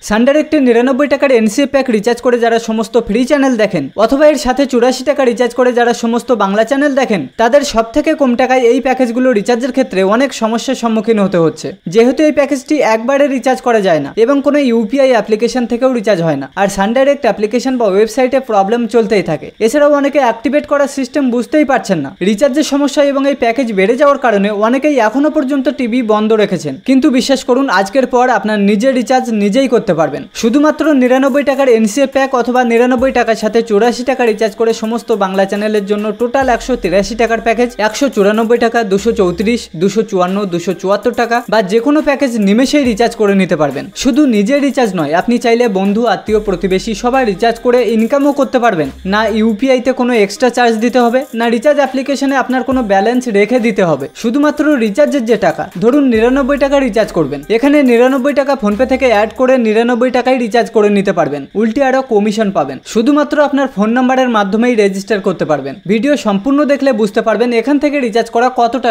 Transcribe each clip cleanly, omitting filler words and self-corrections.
সান ডাইরেক্টে 99 টাকার NCA pack recharge করে যারা সমস্ত ফ্রি চ্যানেল দেখেন অথবা এর সাথে 84 টাকা রিচার্জ করে যারা সমস্ত বাংলা চ্যানেল দেখেন তাদের সবথেকে কম টাকায় এই প্যাকেজগুলো রিচার্জের ক্ষেত্রে অনেক সমস্যার সম্মুখীন হতে হচ্ছে। যেহেতু এই প্যাকেজটি একবারে রিচার্জ করা যায় না এবং কোনো ইউপিআই অ্যাপ্লিকেশন থেকেও রিচার্জ হয় না, আর সান ডাইরেক্ট অ্যাপ্লিকেশন বা ওয়েবসাইটে প্রবলেম চলতেই থাকে। এছাড়াও অনেকে অ্যাক্টিভেট করার সিস্টেম বুঝতেই পারছেন না। রিচার্জের সমস্যা এবং এই প্যাকেজ বেড়ে যাওয়ার কারণে অনেকেই এখনো পর্যন্ত টিভি বন্ধ রেখেছেন, কিন্তু বিশ্বাস করুন আজকের পর আপনার নিজের রিচার্জ নিজেই করতে পারবেন। শুধুমাত্র 99 টাকার এনসিএ প্যাক অথবা 99 টাকার সাথে 84 টাকা রিচার্জ করে সমস্ত বাংলা চ্যানেলের জন্য টোটাল 183 টাকার প্যাকেজ 194 টাকা, 234, 254, 274 টাকা বা যে কোনো প্যাকেজ নিমেষেই রিচার্জ করে নিতে পারবেন। শুধু নিজের রিচার্জ নয়, আপনি চাইলে বন্ধু, আত্মীয়, প্রতিবেশী সবাই রিচার্জ করে ইনকামও করতে পারবেন। না ইউপিআইতে কোনো এক্সট্রা চার্জ দিতে হবে, না রিচার্জ অ্যাপ্লিকেশনে আপনার কোনো ব্যালেন্স রেখে দিতে হবে। শুধুমাত্র রিচার্জের যে টাকা, ধরুন 99 টাকা রিচার্জ করবেন, এখানে 99 টাকা ফোনপে থেকে অ্যাড করে 99 টাকায় রিচার্জ করে নিতে পারবেন। উল্টে আরো কমিশন পাবেন। শুধুমাত্র আপনার ফোন নাম্বারের মাধ্যমেই রেজিস্টার করতে পারবেন। ভিডিও সম্পূর্ণ দেখলে বুঝতে পারবেন এখান থেকে রিচার্জ করা কতটা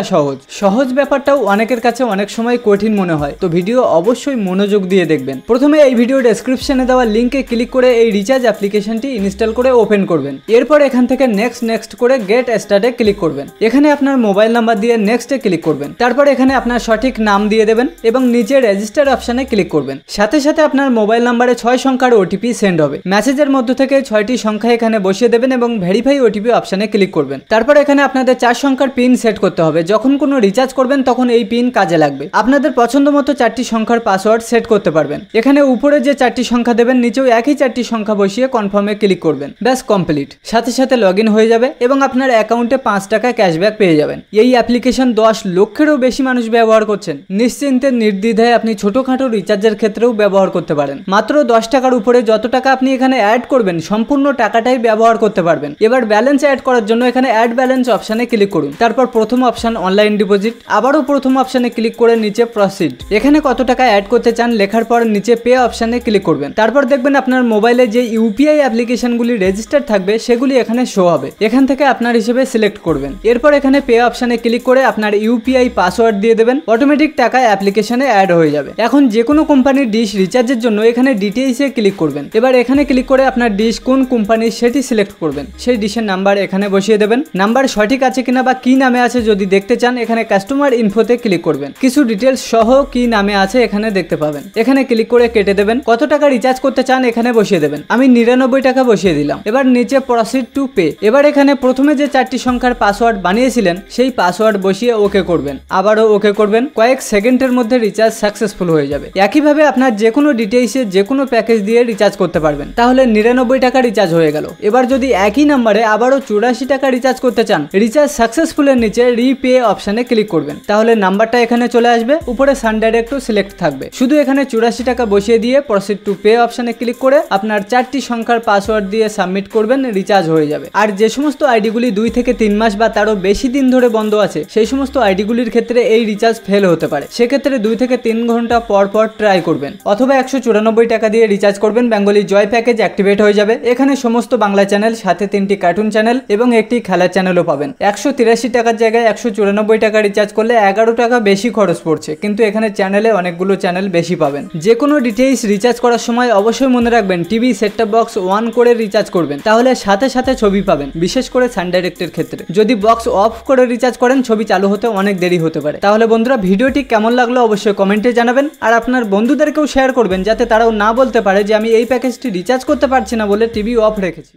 সহজ ব্যাপারটাও অনেকের কাছে অনেক সময় কঠিন মনে হয়, তো ভিডিও অবশ্যই মনোযোগ দিয়ে দেখবেন। প্রথমে এই ভিডিও ডেসক্রিপশনে দেওয়া লিঙ্কে ক্লিক করে এই রিচার্জ অ্যাপ্লিকেশনটি ইনস্টল করে ওপেন করবেন। এরপর এখান থেকে নেক্সট করে গেট স্টার্টে ক্লিক করবেন। এখানে আপনার মোবাইল নাম্বার দিয়ে নেক্সটে ক্লিক করবেন। তারপর এখানে আপনার সঠিক নাম দিয়ে দেবেন এবং নিচে রেজিস্টার অপশনে ক্লিক করবেন। সাথে সাথে আপনার মোবাইল নাম্বারে 6 সংখ্যার ওটিপি সেন্ড হবে। মেসেজের মধ্য থেকে 6টি সংখ্যা এখানে বসিয়ে দেবেন এবং ভেরিফাই ওটিপি অপশনে ক্লিক করবেন। তারপর এখানে আপনাদের 4 সংখ্যার পিন সেট করতে হবে। যখন কোনো রিচার্জ করবেন তখন এই পিন কাজে লাগবে। আপনাদের পছন্দ মতো 4টি সংখ্যার পাসওয়ার্ড সেট করতে পারবেন। এখানে উপরে যে 4টি সংখ্যা দেবেন নিচেও একই 4টি সংখ্যা বসিয়ে কনফার্মে ক্লিক করবেন। ব্যাস কমপ্লিট। সাথে সাথে লগইন হয়ে যাবে এবং আপনার অ্যাকাউন্টে 5 টাকা ক্যাশব্যাক পেয়ে যাবেন। এই অ্যাপ্লিকেশন 10 লক্ষেরও বেশি মানুষ ব্যবহার করছেন। নিশ্চিন্তে নির্দ্বিধায় আপনি ছোটখাটো রিচার্জের ক্ষেত্রেও ব্যবহার করতে পারেন। মাত্র 10 টাকার উপরে যত টাকা আপনি এখানে অ্যাড করবেন সম্পূর্ণ টাকাটাই ব্যবহার করতে পারবেন। এবার ব্যালেন্স অ্যাড করার জন্য এখানে অ্যাড ব্যালেন্স অপশনে ক্লিক করুন। তারপর প্রথম অপশন অনলাইন ডিপোজিট, আবারও প্রথম অপশনে ক্লিক করে নিচে প্রসিড। এখানে কত টাকা অ্যাড করতে চান লেখার পর নিচে পে অপশনে ক্লিক করবেন। তারপর দেখবেন আপনার মোবাইলে যে ইউপিআই অ্যাপ্লিকেশনগুলি রেজিস্টার থাকবে সেগুলি এখানে শো হবে। এখান থেকে আপনার হিসেবে সিলেক্ট করবেন। এরপর এখানে পে অপশনে ক্লিক করে আপনার ইউপিআই পাসওয়ার্ড দিয়ে দেবেন। অটোমেটিক টাকা অ্যাপ্লিকেশনে অ্যাড হয়ে যাবে। এখন যে কোনো কোম্পানির ডিশ রিচার্জের জন্য এখানে ডিটেইলসে ক্লিক করবেন। এবার এখানে ক্লিক করে আপনার ডিশ কোন কোম্পানির সেটি সিলেক্ট করবেন। সেই ডিশের নাম্বার এখানে বসিয়ে দেবেন। নাম্বার সঠিক আছে কিনা বা কি নামে আছে যদি দেখতে চান এখানে কাস্টমার ইনফোতে ক্লিক করবেন। কিছু ডিটেলস সহ কি নামে আছে এখানে দেখতে পাবেন। এখানে ক্লিক করে কেটে দেবেন। কত টাকা রিচার্জ করতে চান এখানে বসিয়ে দেবেন। আমি 99 টাকা বসিয়ে দিলাম। এবার নিচে প্রসিড টু পে। এবার এখানে প্রথমে যে 4টি সংখ্যার পাসওয়ার্ড বানিয়েছিলেন সেই পাসওয়ার্ড বসিয়ে ওকে করবেন। আবারও ওকে করবেন। কয়েক সেকেন্ডের মধ্যে রিচার্জ সাকসেসফুল হয়ে যাবে। একইভাবে আপনার যে কোনো ডিটেইলসে যে কোনো প্যাকেজ দিয়ে রিচার্জ করতে পারবেন। তাহলে 99 টাকা রিচার্জ হয়ে গেল। এবার যদি একই নাম্বারে আবারও 84 টাকা রিচার্জ করতে চান রিচার্জ সাকসেসফুলের নিচে রিপে অপশনে ক্লিক করবেন। তাহলে নাম্বারটা এখানে চলে আসবে। উপরে সান ডাইরেক্টও সিলেক্ট থাকবে। শুধু এখানে 84 টাকা বসিয়ে দিয়ে প্রসিড টু পে অপশনে ক্লিক করে আপনার 4টি সংখ্যার পাসওয়ার্ড দিয়ে সাবমিট করবেন। রিচার্জ হয়ে যাবে। আর যে সমস্ত আইডিগুলি 2 থেকে 3 মাস বা তারও বেশি দিন ধরে বন্ধ আছে সেই সমস্ত আইডিগুলির ক্ষেত্রে এই রিচার্জ ফেল হতে পারে। সেক্ষেত্রে 2 থেকে 3 ঘন্টা পর পর ট্রাই করবেন অথবা 194 টাকা দিয়ে রিচার্জ করবেন। বেঙ্গলি জয় প্যাকেজ অ্যাক্টিভেট হয়ে যাবে। এখানে সমস্ত বাংলা চ্যানেল, সাথে 3টি কার্টুন চ্যানেল এবং একটি খেলার চ্যানেলও পাবেন। 183 টাকার জায়গায় 194 টাকা রিচার্জ করলে 11 টাকা বেশি খরচ পড়ছে, কিন্তু এখানে চ্যানেলে অনেকগুলো চ্যানেল বেশি পাবেন। যে কোনো ডিটেইলস রিচার্জ করার সময় অবশ্যই মনে রাখবেন টিভি সেটটপ বক্স অন করে রিচার্জ করবেন, তাহলে সাথে সাথে ছবি পাবেন। বিশেষ করে সান ডাইরেক্টের ক্ষেত্রে যদি বক্স অফ করে রিচার্জ করেন ছবি চালু হতে অনেক দেরি হতে পারে। তাহলে বন্ধুরা ভিডিওটি কেমন লাগলো অবশ্যই কমেন্টে জানাবেন আর আপনার বন্ধুদেরকেও শেয়ার করবেন যাতে তারাও না বলতে পারে যে আমি এই প্যাকেজটি রিচার্জ করতে পারছি না বলে টিভি অফ রেখেছি।